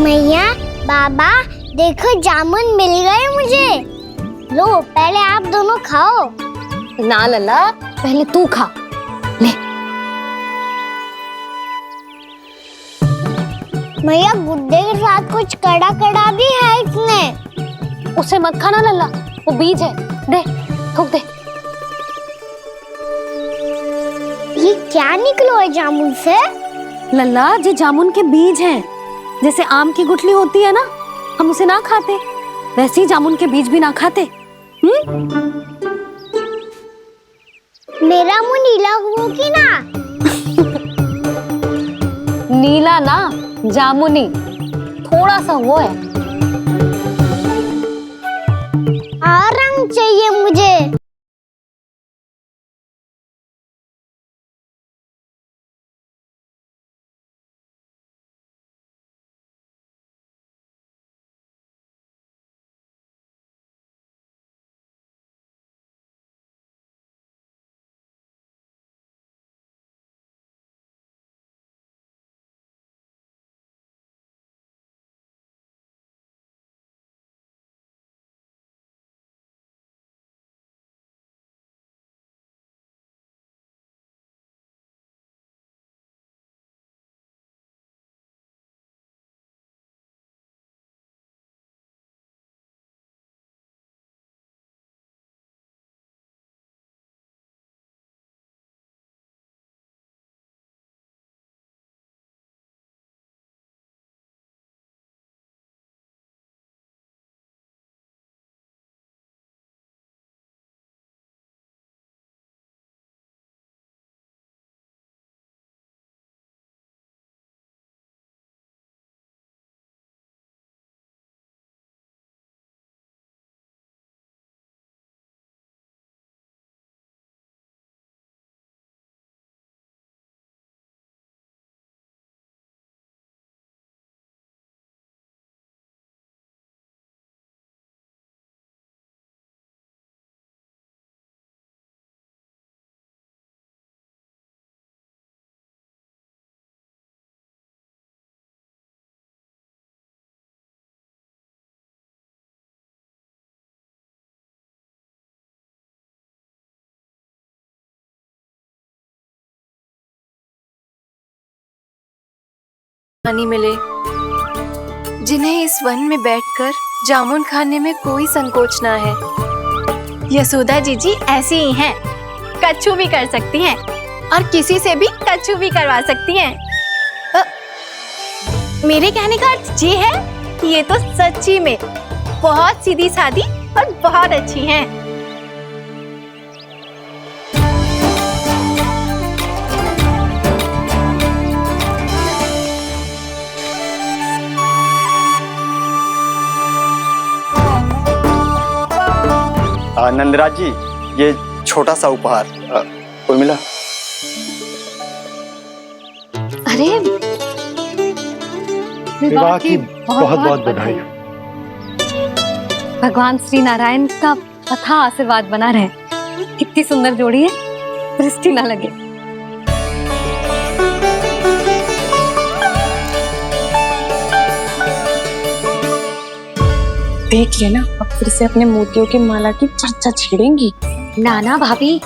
मैया, बाबा, देखो जामुन मिल गए मुझे। लो, पहले आप दोनों खाओ। ना लल्ला, पहले तू खा ले। मैया, गुड्डे के साथ कुछ कड़ा कड़ा भी है इसमें। उसे मत खाना लल्ला, वो बीज है। दे, थूक दे। ये क्या निकलो है जामुन से? लल्ला, ये जामुन के बीज हैं। जैसे आम की गुठली होती है ना, हम उसे ना खाते, वैसे ही जामुन के बीज भी ना खाते। मेरा मुंह नीला हुआ कि ना? नीला ना, जामुनी, थोड़ा सा वो है। और रंग चाहिए मुझे। पानी मिले, जिन्हें इस वन में बैठकर जामुन खाने में कोई संकोच ना है। यशोदा जीजी ऐसी ही हैं, कच्छू भी कर सकती हैं और किसी से भी कच्छू भी करवा सकती हैं। मेरे कहने का अर्थ ये है, ये तो सच्ची में बहुत सीधी सादी और बहुत अच्छी हैं। नंदराज जी, ये छोटा सा उपहार कोई मिला? अरे, विवाह की बहुत बहुत बधाई। भगवान श्री नारायण का अथाह आशीर्वाद बना रहे। कितनी सुंदर जोड़ी है, दृष्टि ना लगे। देख लेना, अब फिर से अपने मोतियों की माला की चर्चा छेड़ेंगी। नाना भाभी,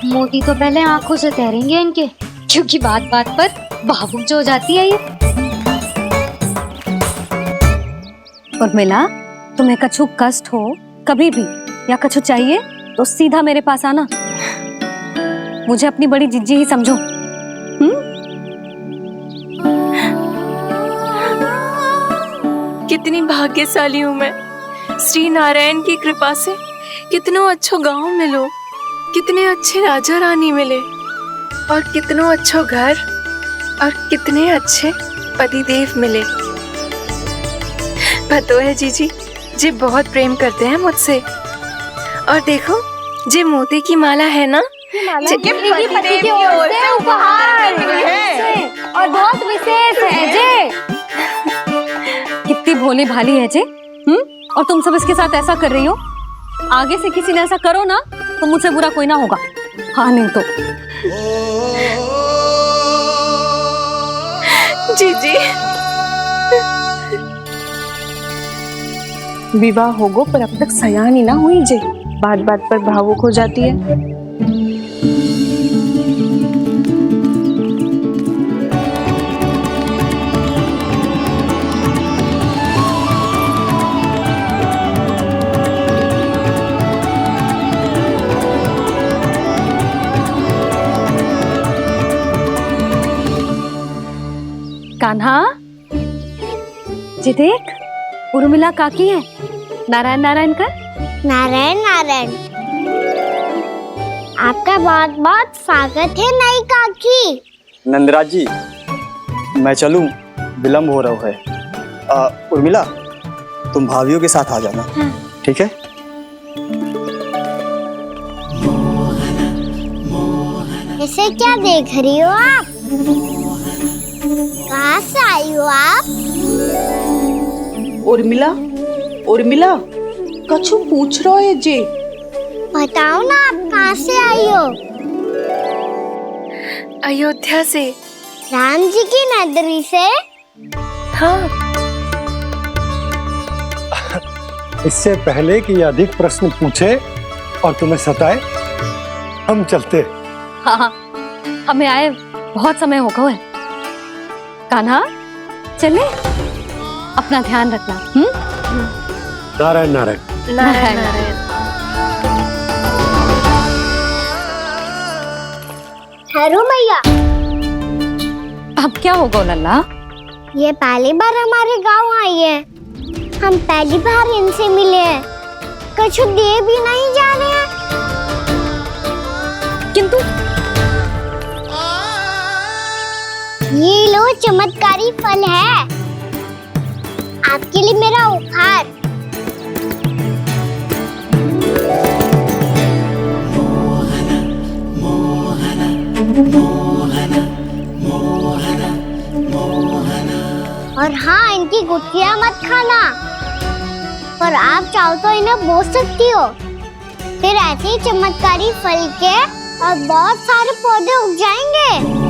मोती तो पहले आंखों से तैरेंगे इनके, क्योंकि बात बात पर भावुक जो हो जाती है ये। उर्मिला, तुम्हें कछु कष्ट हो कभी भी या कछु चाहिए तो सीधा मेरे पास आना। मुझे अपनी बड़ी जिज्जी ही समझो। कितनी भाग्यशाली हूँ मैं, श्री नारायण की कृपा से कितनों अच्छो गांव मिलो, कितने अच्छे राजा रानी मिले, और कितनों अच्छो घर और कितने अच्छे पतिदेव मिले। पतो है जीजी, जी बहुत प्रेम करते हैं मुझसे। और देखो, जे मोती की माला है ना, पति की ओर से उपहार है और बहुत विशेष है जे। कितनी भोली भाली है जे, और तुम सब इसके साथ ऐसा कर रही हो। आगे से किसी ने ऐसा करो ना तो मुझसे बुरा कोई ना होगा। हाँ, नहीं तो जीजी विवाह होगो पर अब तक सयानी ना हुई जे, बात बात पर भावुक हो जाती है। कान्हा, जी देख, उर्मिला काकी है। नारायण नारायण कर। नारायण नारायण। आपका बहुत बहुत स्वागत है नई काकी। नंदराज जी, मैं चलूं, विलम्ब हो रहा है। उर्मिला, तुम भाभियों के साथ आ जाना। हाँ। ठीक है। इसे क्या देख रही हो आप? कहाँ से आई हो आप? उर्मिला, उर्मिला, कछु पूछ रहा है जे। बताओ ना, आप कहाँ से आई हो? अयोध्या से। राम जी की नगरी से? हाँ। इससे पहले कि ये अधिक प्रश्न पूछे और तुम्हें सताए, हम चलते। हाँ हाँ, हमें आए बहुत समय हो गया है। कान्हा, चले, अपना ध्यान रखना। नारायण नारायण। नारायण नारायण। ठहरो मैया। अब क्या होगा लल्ला? ये पहली बार हमारे गांव आई है। हम पहली बार इनसे मिले हैं। कुछ दे भी नहीं जा रहे हैं। किंतु ये लो, चमत्कारी फल है आपके लिए, मेरा उपहार। और हाँ, इनकी गुठलियां मत खाना। और आप चाहो तो इन्हें बो सकती हो। फिर ऐसे ही चमत्कारी फल के और बहुत सारे पौधे उग जाएंगे।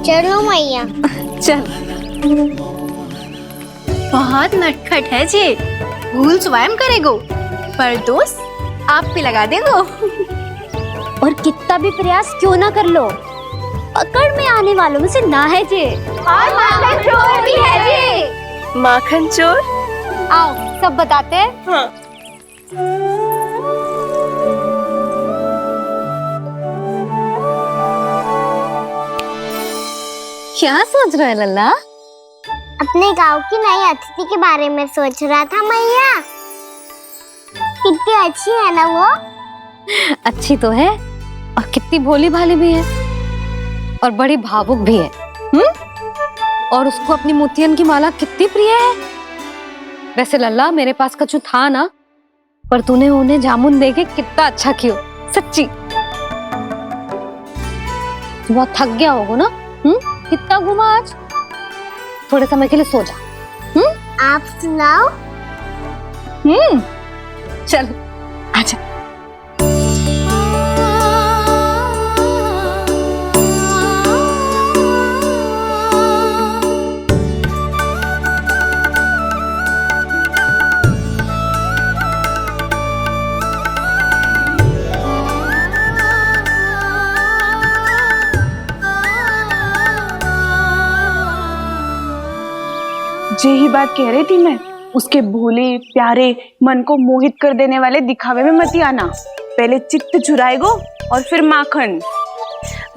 चलो मैया। चल। बहुत नटखट है जी, भूल स्वयं करेगो पर दोष आप पे लगा देगो। और कितना भी प्रयास क्यों ना कर लो, पकड़ में आने वालों में से ना है जी। और माखन चोर भी है जी। माखन चोर? आओ सब बताते हैं। हाँ। क्या सोच रहा है लल्ला? अपने गांव की नई अतिथि के बारे में सोच रहा था मैया। कितनी अच्छी है ना वो? अच्छी तो है और कितनी भोली भाली भी है और बड़ी भावुक भी है। और उसको अपनी मोतियन की माला कितनी प्रिय है। वैसे लल्ला, मेरे पास कछु था ना, पर तूने उन्हें जामुन देके कितना अच्छा किया, सच्ची। बहुत थक गया होगा ना? कितना घूमा आज? थोड़े समय के लिए सो जा। आप सुनाओ। चल आजा। जे ही बात कह रही थी मैं, उसके भोले प्यारे मन को मोहित कर देने वाले दिखावे में मत आना। पहले चित्त चुराएगो और फिर माखन।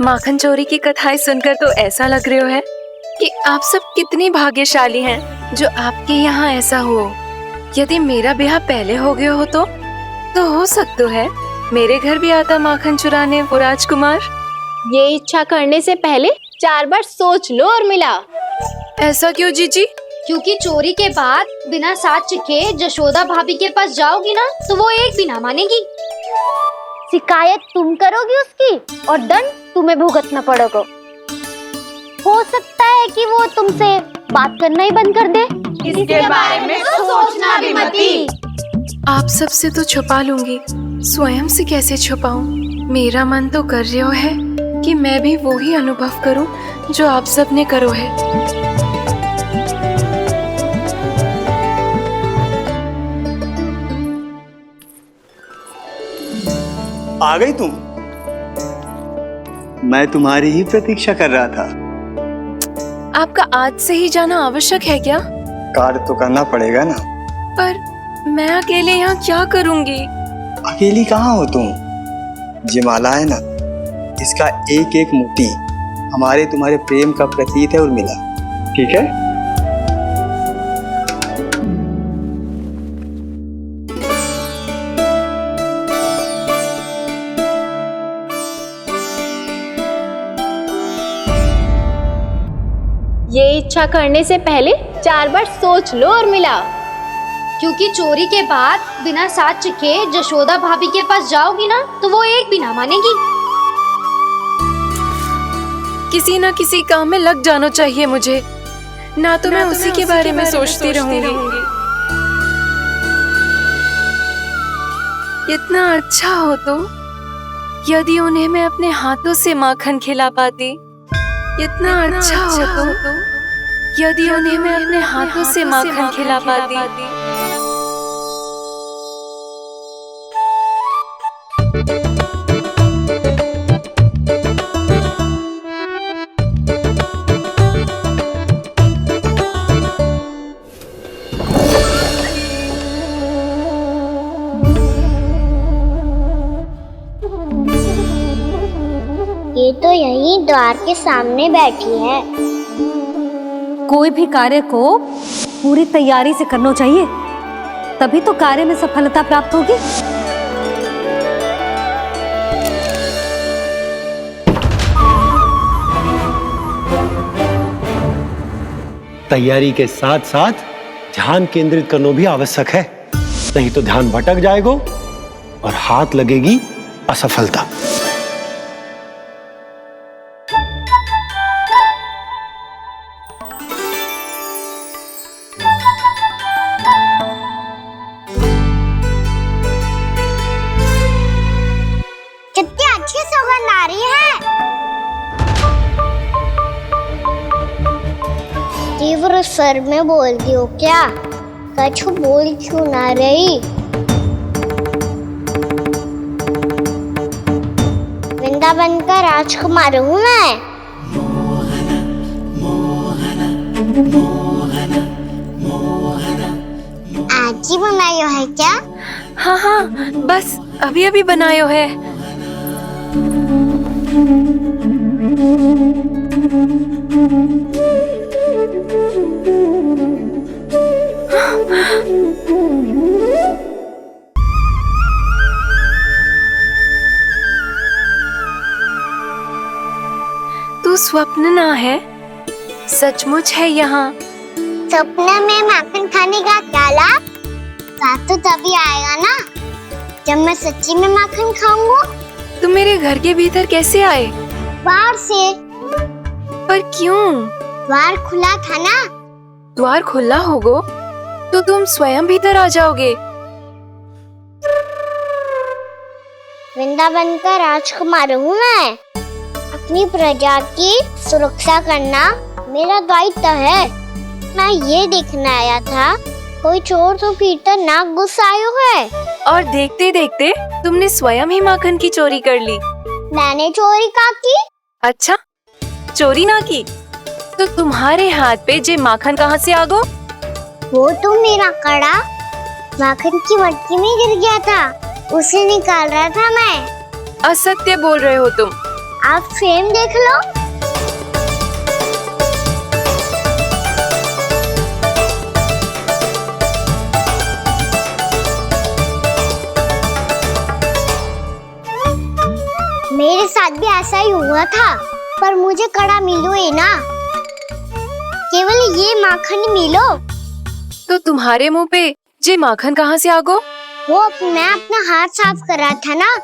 माखन चोरी की कथाएं सुनकर तो ऐसा लग रहा है कि आप सब कितनी भाग्यशाली हैं जो आपके यहाँ ऐसा हो। यदि मेरा ब्याह पहले हो गया हो तो हो सकता है मेरे घर भी आता माखन चुराने वो राजकुमार। ये इच्छा करने से पहले 4 बार सोच लो उर्मिला। ऐसा क्यों जीजी? क्योंकि चोरी के बाद बिना साक्ष्य के जशोदा भाभी के पास जाओगी ना तो वो एक भी ना मानेगी। शिकायत तुम करोगी उसकी और दंड तुम्हें भुगतना पड़ेगा। हो सकता है कि वो तुमसे बात करना ही बंद कर दे। इसके बारे में तो सोचना भी मती। आप सबसे तो छुपा लूंगी, स्वयं से कैसे छुपाऊं? मेरा मन तो कर रहा है कि मैं भी वो ही अनुभव करूं जो आप सबने करो है। आ गई तुम? मैं तुम्हारी ही प्रतीक्षा कर रहा था। आपका आज से ही जाना आवश्यक है क्या? कार्य तो करना पड़ेगा ना। पर मैं अकेले यहाँ क्या करूंगी? अकेली कहाँ हो तुम? ये माला है ना, इसका एक एक मोती हमारे तुम्हारे प्रेम का प्रतीक है उर्मिला, ठीक है? ये इच्छा करने से पहले 4 बार सोच लो उर्मिला। क्योंकि चोरी के बाद बिना साक्ष्य के जशोदा भाभी के पास जाओगी ना तो वो एक भी ना मानेगी। किसी ना किसी काम में लग जाना चाहिए मुझे, ना तो मैं उसी के बारे में सोचती रहूंगी। इतना अच्छा हो तो यदि उन्हें मैं अपने हाथों से माखन खिला पाती। इतना अच्छा हो तो यदि उन्हें मैं अपने हाथों से माखन खिला पाती। ये तो यहीं द्वार के सामने बैठी है। कोई भी कार्य को पूरी तैयारी से करना चाहिए, तभी तो कार्य में सफलता प्राप्त होगी। तैयारी के साथ साथ ध्यान केंद्रित करना भी आवश्यक है, नहीं तो ध्यान भटक जाएगा और हाथ लगेगी असफलता। कितनी अच्छी सुगंध आ रही है। तीव्र स्वर में बोलती हो क्या? कछु बोल क्यों ना रही? वृंदावन का राजकुमार हूँ मैं। आज ही बनायो है क्या? हाँ हाँ, बस अभी अभी बनायो है। तू स्वप्न ना है, सचमुच है यहाँ। सपने में माखन खाने का क्या लाभ? रात तो तभी आएगा ना जब मैं सच्ची में माखन खाऊंगा। तुम मेरे घर के भीतर कैसे आए? बाहर से। पर क्यों? द्वार खुला था ना। द्वार खुला होगा तो तुम स्वयं भीतर आ जाओगे। वृंदावन का राजकुमार हूँ मैं। अपनी प्रजा की सुरक्षा करना मेरा दायित्व है। मैं ये देखने आया था कोई चोर तो कीर्तन ना घुस आयो है। और देखते देखते तुमने स्वयं ही माखन की चोरी कर ली। मैंने चोरी का की? अच्छा, चोरी ना की तो तुम्हारे हाथ पे जे माखन कहाँ से आ गो? वो तो मेरा कड़ा माखन की मटकी में गिर गया था, उसे निकाल रहा था मैं। असत्य बोल रहे हो तुम। आप स्वयं देख लो। मेरे साथ भी ऐसा ही हुआ था, पर मुझे कड़ा मिलो है ना, केवल ये माखन मिलो। तो तुम्हारे मुंह पे जे माखन कहाँ से आ गो? वो मैं अपना हाथ साफ कर रहा था ना।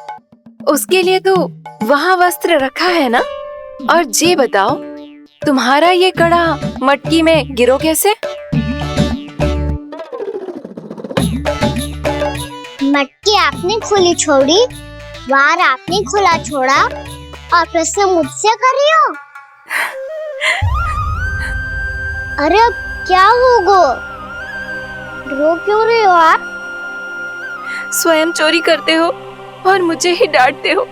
उसके लिए तो वहाँ वस्त्र रखा है ना। और जे बताओ, तुम्हारा ये कड़ा मटकी में गिरो कैसे? मटकी आपने खुली छोड़ी, द्वार आपने खुला छोड़ा, और प्रश्न मुझसे कर रही हो? अरे अब क्या होगा? रो क्यों रहे हो आप? स्वयं चोरी करते हो और मुझे ही डांटते हो।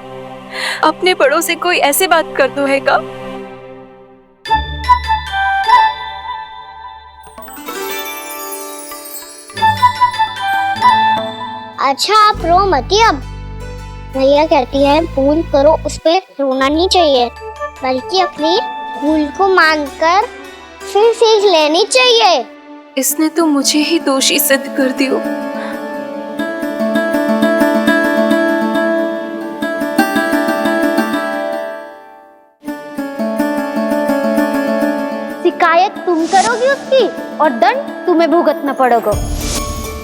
अपने बड़ों से कोई ऐसे बात कर दो है का? अच्छा आप रो मती अब। भैया कहती है भूल करो, उस पे रोना नहीं चाहिए, बल्कि अपनी भूल को मानकर फिर सीख लेनी चाहिए। इसने तो मुझे ही दोषी सिद्ध कर दियो। शिकायत तुम करोगी उसकी और दंड तुम्हें भुगतना पड़ेगा।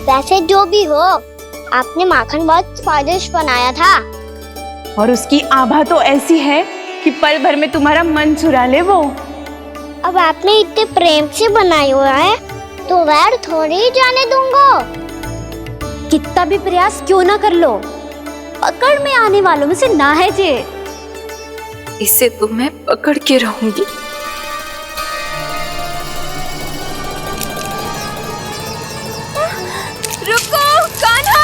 वैसे जो भी हो, आपने माखन बहुत स्वादिष्ट बनाया था। और उसकी आभा तो ऐसी है कि पल भर में तुम्हारा मन चुरा ले वो। अब आपने इतने प्रेम से बनाई हुआ है तो वैर थोड़ी ही जाने दूंगा। कितना भी प्रयास क्यों ना कर लो, पकड़ में आने वालों में से ना है जे। इसे तो मैं पकड़ के रहूंगी। रुको कान्हा!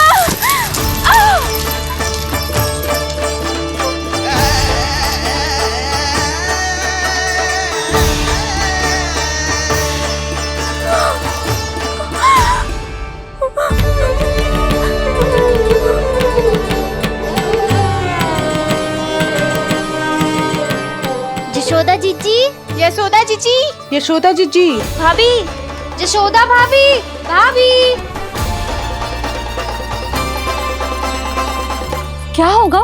यशोदा जीजी, यशोदा जीजी, यशोदा जीजी, भाभी, यशोदा भाभी, भाभी। क्या होगा?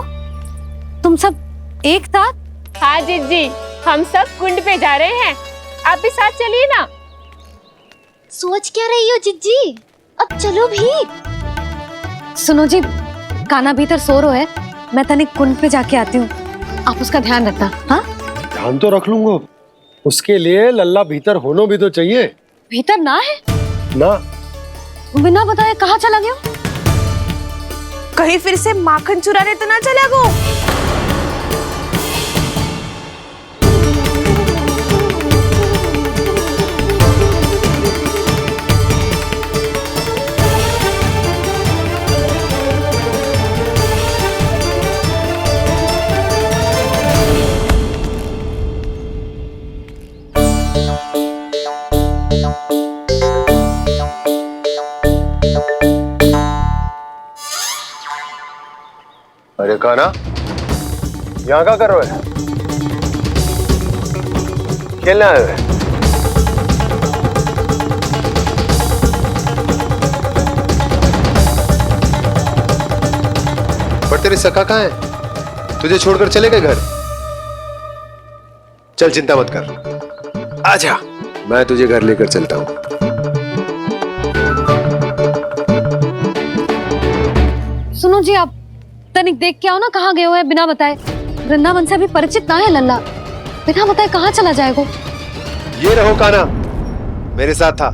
तुम सब एक साथ? हाँ जीजी, हम सब कुंड पे जा रहे हैं, आप भी साथ चलिए ना। सोच क्या रही हो जीजी? अब चलो भी। सुनो जी, कान्हा भीतर सो रहा है, मैं तनिक कुंड पे जाके आती हूँ, आप उसका ध्यान रखना। हाँ, ध्यान तो रख लूंगा, उसके लिए लल्ला भीतर होना भी तो चाहिए। भीतर ना है? ना। बिना बताए कहाँ चला गया? कहीं फिर से माखन चुराने तो ना चला गो। अरे कान्हा, यहाँ क्या कर रहे हो? खेलने आए हुए? पर तेरे सखा कहाँ है? तुझे छोड़कर चले गए घर? चल चिंता मत कर, आजा, मैं तुझे घर लेकर चलता हूँ। सुनो जी, आप तनिक देख के आओ ना कहाँ गए हुए हैं बिना बताए। वृंदावन से अभी परिचित ना है लल्ला, बिना बताए कहाँ चला जाएगा? ये रहो कान्हा, मेरे साथ था।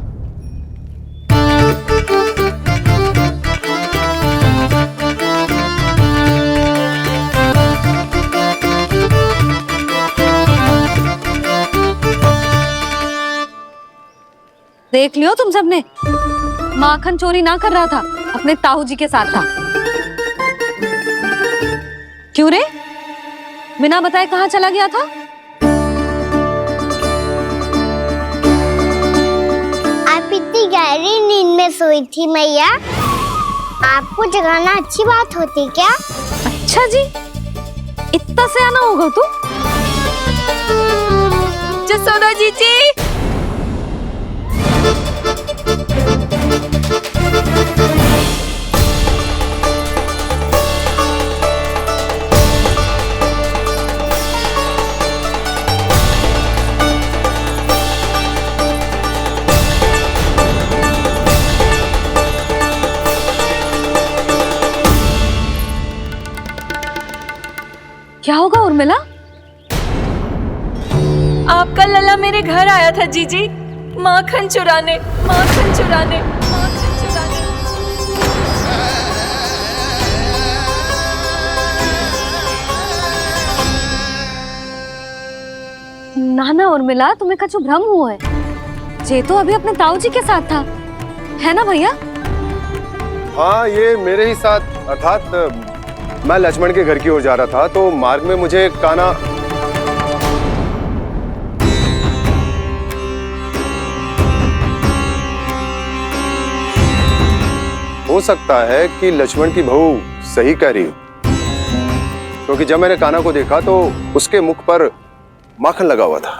देख लियो तुम सबने, माखन चोरी ना कर रहा था, अपने ताऊ जी के साथ था। क्यों रे, बिना बताए कहाँ चला गया था? आप इतनी गहरी नींद में सोई थी मैया, आपको जगाना अच्छी बात होती क्या? अच्छा जी, इतना सयाना होगा तू? यशोदा जीजी, क्या होगा उर्मिला? आपका लल्ला मेरे घर आया था जीजी, माखन चुराने, माखन चुराने, माखन चुराने। कान्हा उर्मिला, तुम्हें कछु भ्रम हुआ है। जे तो अभी अपने ताऊ जी के साथ था, है ना भैया? हाँ, ये मेरे ही साथ, अर्थात मैं लक्ष्मण के घर की ओर जा रहा था तो मार्ग में मुझे कान्हा। हो सकता है कि लक्ष्मण की बहू सही कह रही हो, क्योंकि जब मैंने कान्हा को देखा तो उसके मुख पर माखन लगा हुआ था।